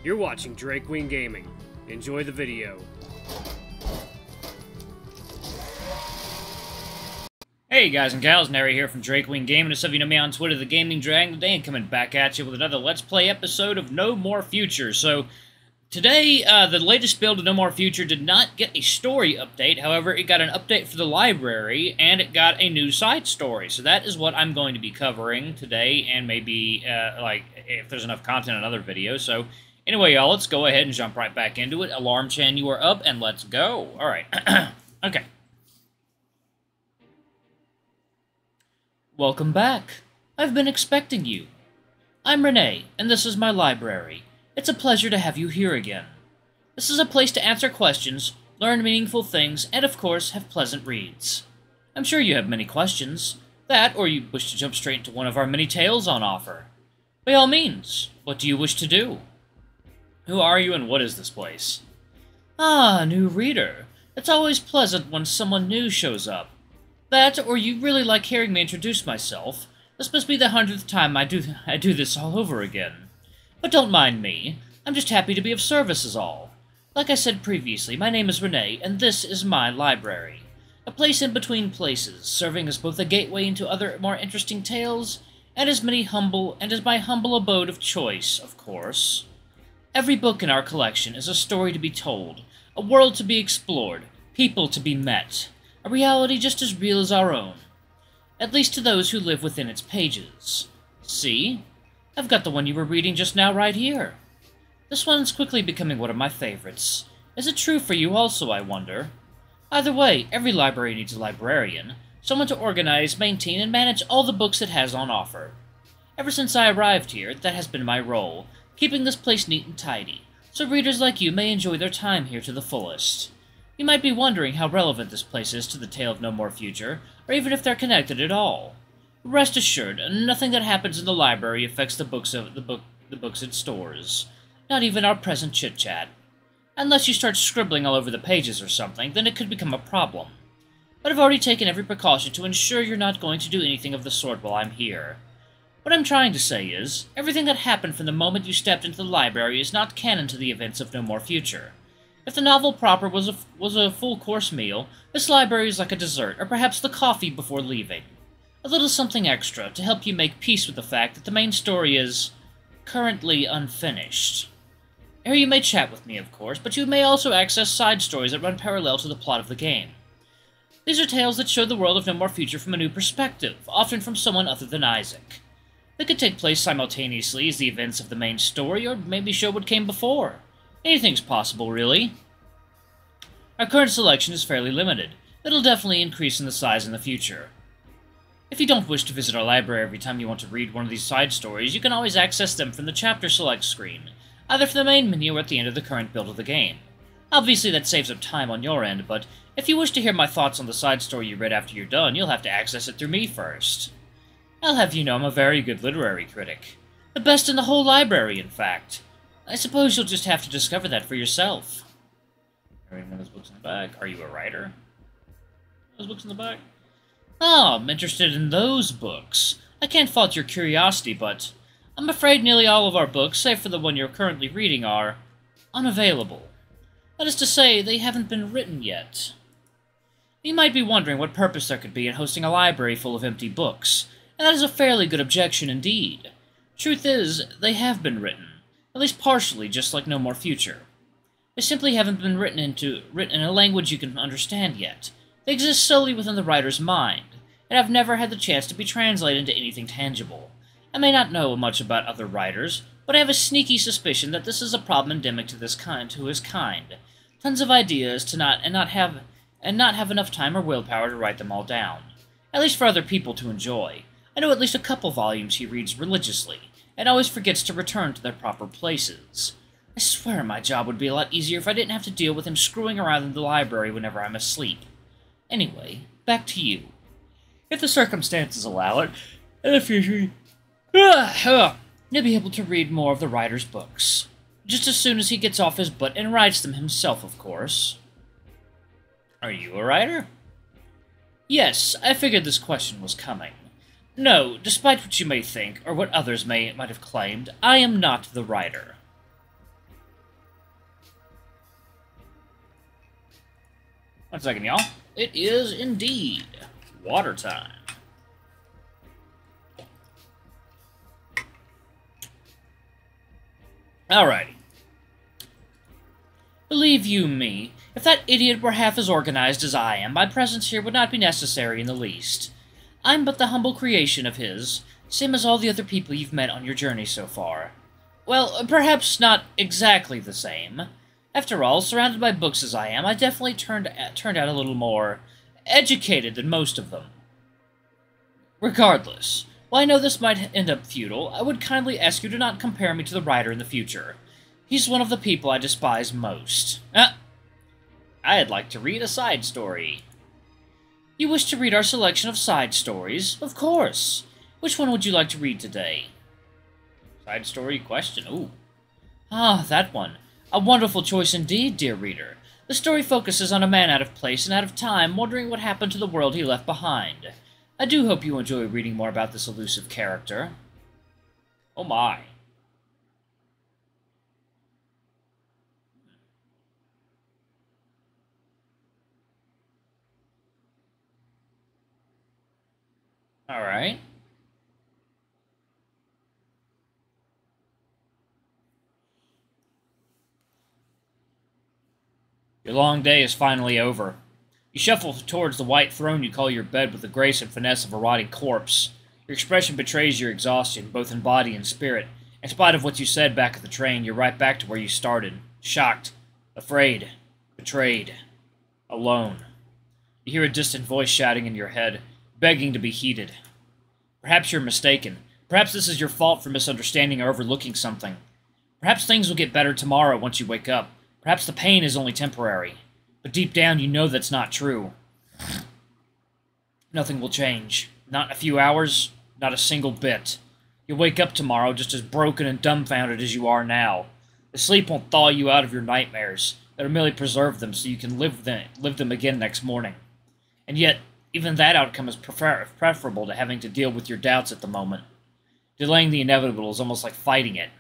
You're watching Drakewing Gaming. Enjoy the video. Hey guys and gals, Nary here from Drakewing Gaming. As some of you know me on Twitter, the Gaming Dragon today, and coming back at you with another Let's Play episode of No More Future. So, today, the latest build of No More Future did not get a story update. However, it got an update for the library, and it got a new side story. So that is what I'm going to be covering today, and maybe, if there's enough content in another videos. So, anyway, y'all, let's go ahead and jump right back into it. Alarm Chan, you are up, and let's go. Alright. Okay. Welcome back. I've been expecting you. I'm Renee, and this is my library. It's a pleasure to have you here again. This is a place to answer questions, learn meaningful things, and of course, have pleasant reads. I'm sure you have many questions. That, or you wish to jump straight into one of our many tales on offer. By all means, what do you wish to do? Who are you and what is this place? Ah, new reader. It's always pleasant when someone new shows up. That, or you really like hearing me introduce myself. This must be the 100th time I do this all over again. But don't mind me. I'm just happy to be of service is all. Like I said previously, my name is Renee, and this is my library. A place in between places, serving as both a gateway into other more interesting tales, and as my humble abode of choice, of course. Every book in our collection is a story to be told, a world to be explored, people to be met. A reality just as real as our own, at least to those who live within its pages. See? I've got the one you were reading just now right here. This one's quickly becoming one of my favorites. Is it true for you also, I wonder? Either way, every library needs a librarian, someone to organize, maintain, and manage all the books it has on offer. Ever since I arrived here, that has been my role, keeping this place neat and tidy, so readers like you may enjoy their time here to the fullest. You might be wondering how relevant this place is to the tale of No More Future, or even if they're connected at all. Rest assured, nothing that happens in the library affects the books it stores. Not even our present chit-chat. Unless you start scribbling all over the pages or something, then it could become a problem. But I've already taken every precaution to ensure you're not going to do anything of the sort while I'm here. What I'm trying to say is, everything that happened from the moment you stepped into the library is not canon to the events of No More Future. If the novel proper was a full-course meal, this library is like a dessert, or perhaps the coffee before leaving. A little something extra to help you make peace with the fact that the main story is currently unfinished. Here you may chat with me, of course, but you may also access side stories that run parallel to the plot of the game. These are tales that show the world of No More Future from a new perspective, often from someone other than Isaac. They could take place simultaneously as the events of the main story, or maybe show what came before. Anything's possible, really. Our current selection is fairly limited. It'll definitely increase in the size in the future. If you don't wish to visit our library every time you want to read one of these side stories, you can always access them from the Chapter Select screen, either from the main menu or at the end of the current build of the game. Obviously that saves up time on your end, but if you wish to hear my thoughts on the side story you read after you're done, you'll have to access it through me first. I'll have you know I'm a very good literary critic. The best in the whole library, in fact. I suppose you'll just have to discover that for yourself. Reading those books in the back. Are you a writer? Those books in the back? Oh, I'm interested in those books. I can't fault your curiosity, but I'm afraid nearly all of our books, save for the one you're currently reading, are unavailable. That is to say, they haven't been written yet. You might be wondering what purpose there could be in hosting a library full of empty books, and that is a fairly good objection indeed. Truth is, they have been written. At least partially, just like No More Future. They simply haven't been written in a language you can understand yet. They exist solely within the writer's mind, and have never had the chance to be translated into anything tangible. I may not know much about other writers, but I have a sneaky suspicion that this is a problem endemic to his kind. Tons of ideas to not have enough time or willpower to write them all down. At least for other people to enjoy. I know at least a couple volumes he reads religiously, and always forgets to return to their proper places. I swear my job would be a lot easier if I didn't have to deal with him screwing around in the library whenever I'm asleep. Anyway, back to you. If the circumstances allow it, in the future, you'll be able to read more of the writer's books. Just as soon as he gets off his butt and writes them himself, of course. Are you a writer? Yes, I figured this question was coming. No, despite what you may think, or what others might have claimed, I am not the writer. One second, y'all. It is indeed water time. Alrighty. Believe you me, if that idiot were half as organized as I am, my presence here would not be necessary in the least. I'm but the humble creation of his, same as all the other people you've met on your journey so far. Well, perhaps not exactly the same. After all, surrounded by books as I am, I definitely turned out a little more educated than most of them. Regardless, while I know this might end up futile, I would kindly ask you to not compare me to the writer in the future. He's one of the people I despise most. I'd like to read a side story. You wish to read our selection of side stories? Of course. Which one would you like to read today? Side story question. Ooh. Ah, that one. A wonderful choice indeed, dear reader. The story focuses on a man out of place and out of time, wondering what happened to the world he left behind. I do hope you enjoy reading more about this elusive character. Oh my. Alright. Your long day is finally over. You shuffle towards the white throne you call your bed with the grace and finesse of a rotting corpse. Your expression betrays your exhaustion, both in body and spirit. In spite of what you said back at the train, you're right back to where you started. Shocked, afraid, betrayed, alone. You hear a distant voice shouting in your head, begging to be heeded. Perhaps you're mistaken. Perhaps this is your fault for misunderstanding or overlooking something. Perhaps things will get better tomorrow once you wake up. Perhaps the pain is only temporary. But deep down, you know that's not true. Nothing will change. Not in a few hours, not a single bit. You'll wake up tomorrow just as broken and dumbfounded as you are now. The sleep won't thaw you out of your nightmares. It'll merely preserve them so you can live them again next morning. And yet, even that outcome is preferable to having to deal with your doubts at the moment. Delaying the inevitable is almost like fighting it.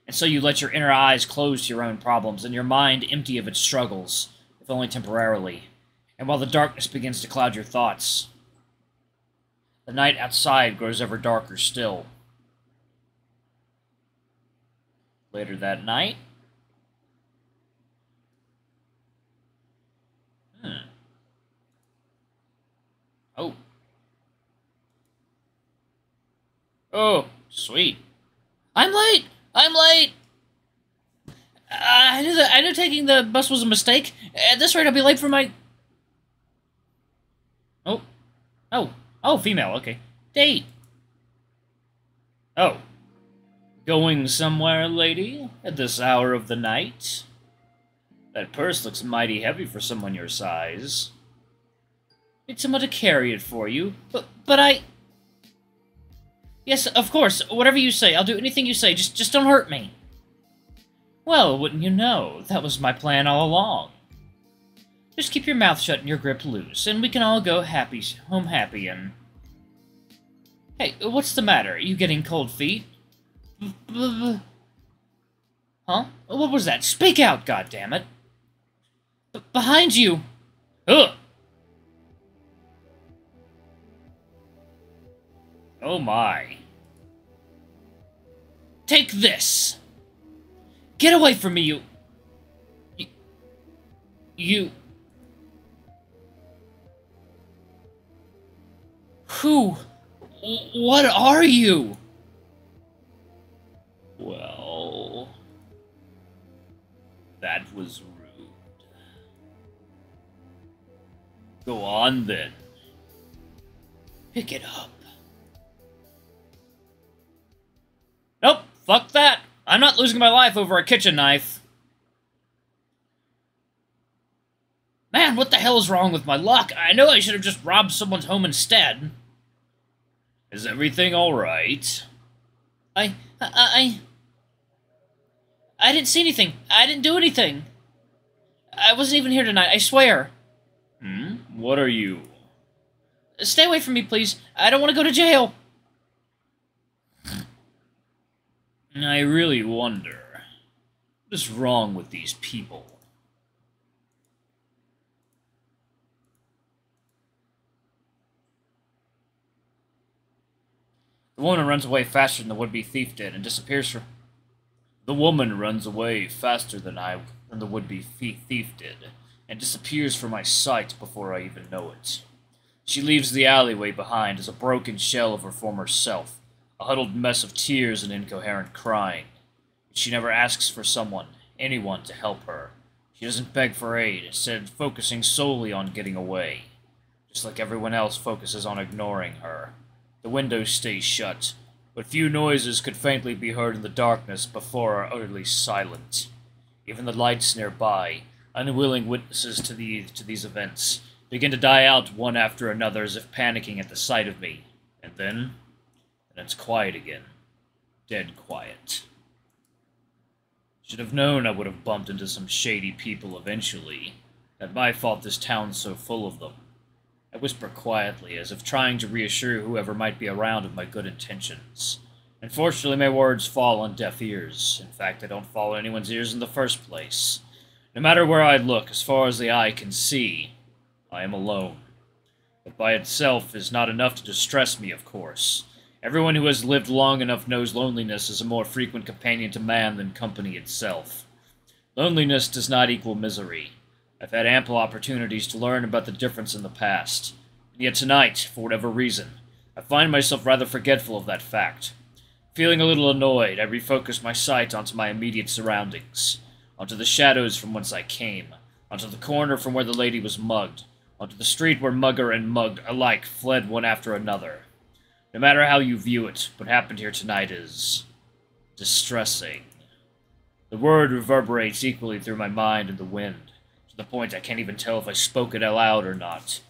And so you let your inner eyes close to your own problems, and your mind empty of its struggles, if only temporarily. And while the darkness begins to cloud your thoughts, the night outside grows ever darker still. Later that night... Oh. Oh, sweet. I'm late! I'm late! I knew taking the bus was a mistake. At this rate, I'll be late for my... Oh. Oh. Oh, female, okay. Date. Oh. Going somewhere, lady? At this hour of the night? That purse looks mighty heavy for someone your size. Need someone to carry it for you. But I... Yes, of course. Whatever you say. I'll do anything you say. Just don't hurt me. Well, wouldn't you know? That was my plan all along. Just keep your mouth shut and your grip loose, and we can all go home happy and... Hey, what's the matter? Are you getting cold feet? Huh? What was that? Speak out, goddammit! Behind you! Ugh! Oh my. Take this! Get away from me, you... Who? What are you? Well... That was rude. Go on, then. Pick it up. Nope, fuck that. I'm not losing my life over a kitchen knife. Man, what the hell is wrong with my luck? I know I should have just robbed someone's home instead. Is everything alright? I didn't see anything. I didn't do anything. I wasn't even here tonight, I swear. What are you? Stay away from me, please. I don't want to go to jail. I really wonder, what is wrong with these people? The woman runs away faster than the would-be thief did and disappears from... The woman runs away faster than the would-be thief did and disappears from my sight before I even know it. She leaves the alleyway behind as a broken shell of her former self, a huddled mess of tears and incoherent crying. She never asks for anyone to help her. She doesn't beg for aid, instead focusing solely on getting away. Just like everyone else focuses on ignoring her. The windows stay shut, but few noises could faintly be heard in the darkness before are utterly silent. Even the lights nearby, unwilling witnesses to these events, begin to die out one after another as if panicking at the sight of me. And then it's quiet again. Dead quiet. Should have known I would have bumped into some shady people eventually. Not my fault this town's so full of them. I whisper quietly, as if trying to reassure whoever might be around of my good intentions. Unfortunately, my words fall on deaf ears. In fact, they don't fall on anyone's ears in the first place. No matter where I look, as far as the eye can see, I am alone. But by itself is not enough to distress me, of course. Everyone who has lived long enough knows loneliness is a more frequent companion to man than company itself. Loneliness does not equal misery. I've had ample opportunities to learn about the difference in the past. And yet tonight, for whatever reason, I find myself rather forgetful of that fact. Feeling a little annoyed, I refocus my sight onto my immediate surroundings, onto the shadows from whence I came, onto the corner from where the lady was mugged, onto the street where mugger and mugged alike fled one after another. No matter how you view it, what happened here tonight is distressing. The word reverberates equally through my mind and the wind, to the point I can't even tell if I spoke it aloud or not.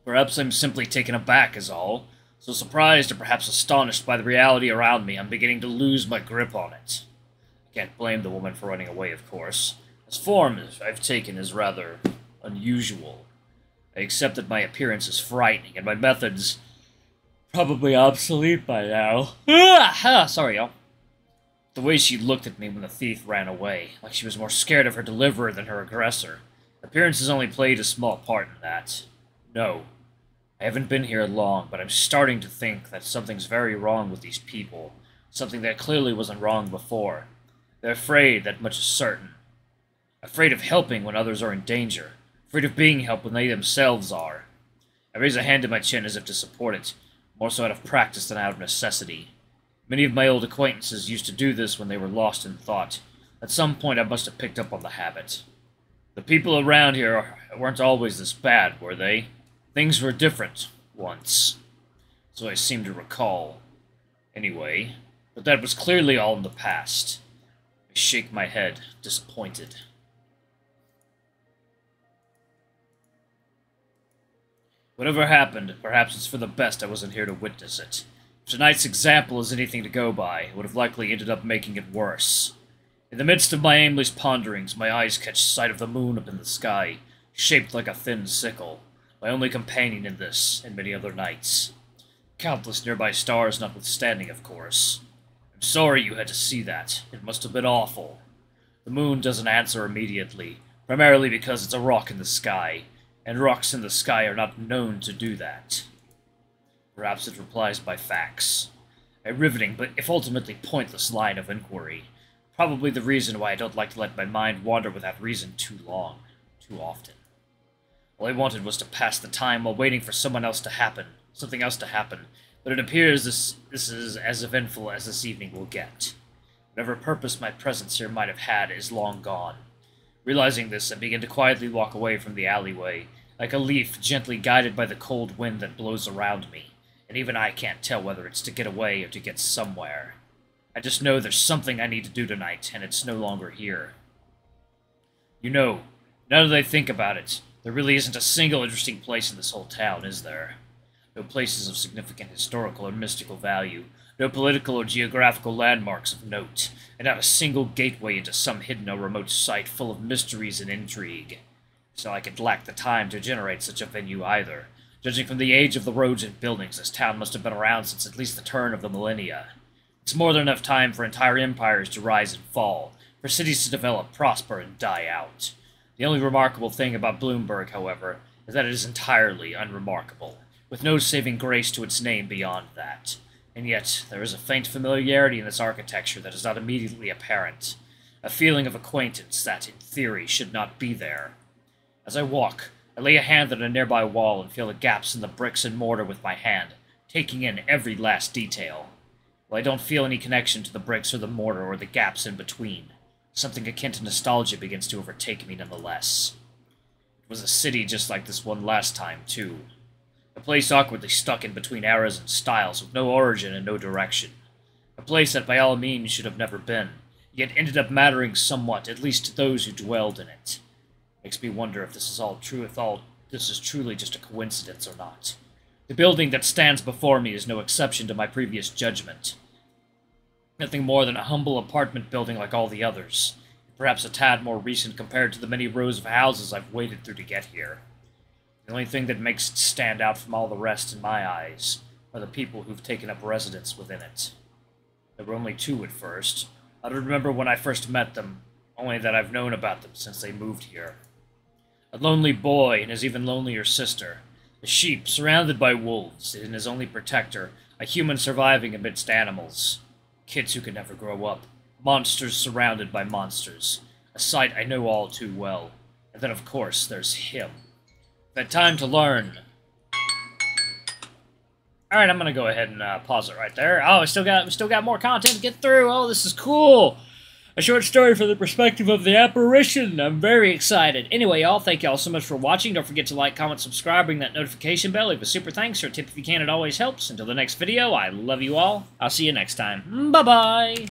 Perhaps I'm simply taken aback is all, so surprised or perhaps astonished by the reality around me, I'm beginning to lose my grip on it. I can't blame the woman for running away, of course. This form I've taken is rather unusual. I accept that my appearance is frightening, and my methods probably obsolete by now. Sorry, y'all. The way she looked at me when the thief ran away, like she was more scared of her deliverer than her aggressor. Appearances only played a small part in that. No. I haven't been here long, but I'm starting to think that something's very wrong with these people. Something that clearly wasn't wrong before. They're afraid, that much is certain. Afraid of helping when others are in danger. Afraid of being helped when they themselves are. I raise a hand to my chin as if to support it, more so out of practice than out of necessity. Many of my old acquaintances used to do this when they were lost in thought. At some point I must have picked up on the habit. The people around here weren't always this bad, were they? Things were different, once. So I seem to recall. Anyway, but that was clearly all in the past. I shake my head, disappointed. Whatever happened, perhaps it's for the best I wasn't here to witness it. If tonight's example is anything to go by, it would have likely ended up making it worse. In the midst of my aimless ponderings, my eyes catch sight of the moon up in the sky, shaped like a thin sickle, my only companion in this and many other nights. Countless nearby stars notwithstanding, of course. I'm sorry you had to see that. It must have been awful. The moon doesn't answer immediately, primarily because it's a rock in the sky, and rocks in the sky are not known to do that. Perhaps it replies by facts. A riveting, but if ultimately pointless line of inquiry. Probably the reason why I don't like to let my mind wander without reason too long, too often. All I wanted was to pass the time while waiting for something else to happen, but it appears this is as eventful as this evening will get. Whatever purpose my presence here might have had is long gone. Realizing this, I begin to quietly walk away from the alleyway, like a leaf gently guided by the cold wind that blows around me, and even I can't tell whether it's to get away or to get somewhere. I just know there's something I need to do tonight, and it's no longer here. You know, now that I think about it, there really isn't a single interesting place in this whole town, is there? No places of significant historical or mystical value, no political or geographical landmarks of note, and not a single gateway into some hidden or remote site full of mysteries and intrigue. It's not like it lacked the time to generate such a venue either. Judging from the age of the roads and buildings, this town must have been around since at least the turn of the millennia. It's more than enough time for entire empires to rise and fall, for cities to develop, prosper, and die out. The only remarkable thing about Bloomburg, however, is that it is entirely unremarkable, with no saving grace to its name beyond that. And yet, there is a faint familiarity in this architecture that is not immediately apparent. A feeling of acquaintance that, in theory, should not be there. As I walk, I lay a hand on a nearby wall and feel the gaps in the bricks and mortar with my hand, taking in every last detail. While I don't feel any connection to the bricks or the mortar or the gaps in between, something akin to nostalgia begins to overtake me nonetheless. It was a city just like this one last time, too. A place awkwardly stuck in between eras and styles with no origin and no direction. A place that by all means should have never been, yet ended up mattering somewhat, at least to those who dwelled in it. Makes me wonder if this is all true, if all this is truly just a coincidence or not. The building that stands before me is no exception to my previous judgment. Nothing more than a humble apartment building like all the others, perhaps a tad more recent compared to the many rows of houses I've waded through to get here. The only thing that makes it stand out from all the rest in my eyes are the people who've taken up residence within it. There were only two at first. I don't remember when I first met them, only that I've known about them since they moved here. A lonely boy and his even lonelier sister, a sheep surrounded by wolves, and his only protector, a human surviving amidst animals. Kids who could never grow up, monsters surrounded by monsters, a sight I know all too well. And then, of course, there's him. I've had time to learn. Alright, I'm gonna go ahead and pause it right there. Oh, we still got more content to get through. Oh, this is cool. A short story from the perspective of the apparition. I'm very excited. Anyway, y'all, thank y'all so much for watching. Don't forget to like, comment, subscribe, ring that notification bell, leave a super thanks or a tip if you can. It always helps. Until the next video, I love you all. I'll see you next time. Bye-bye.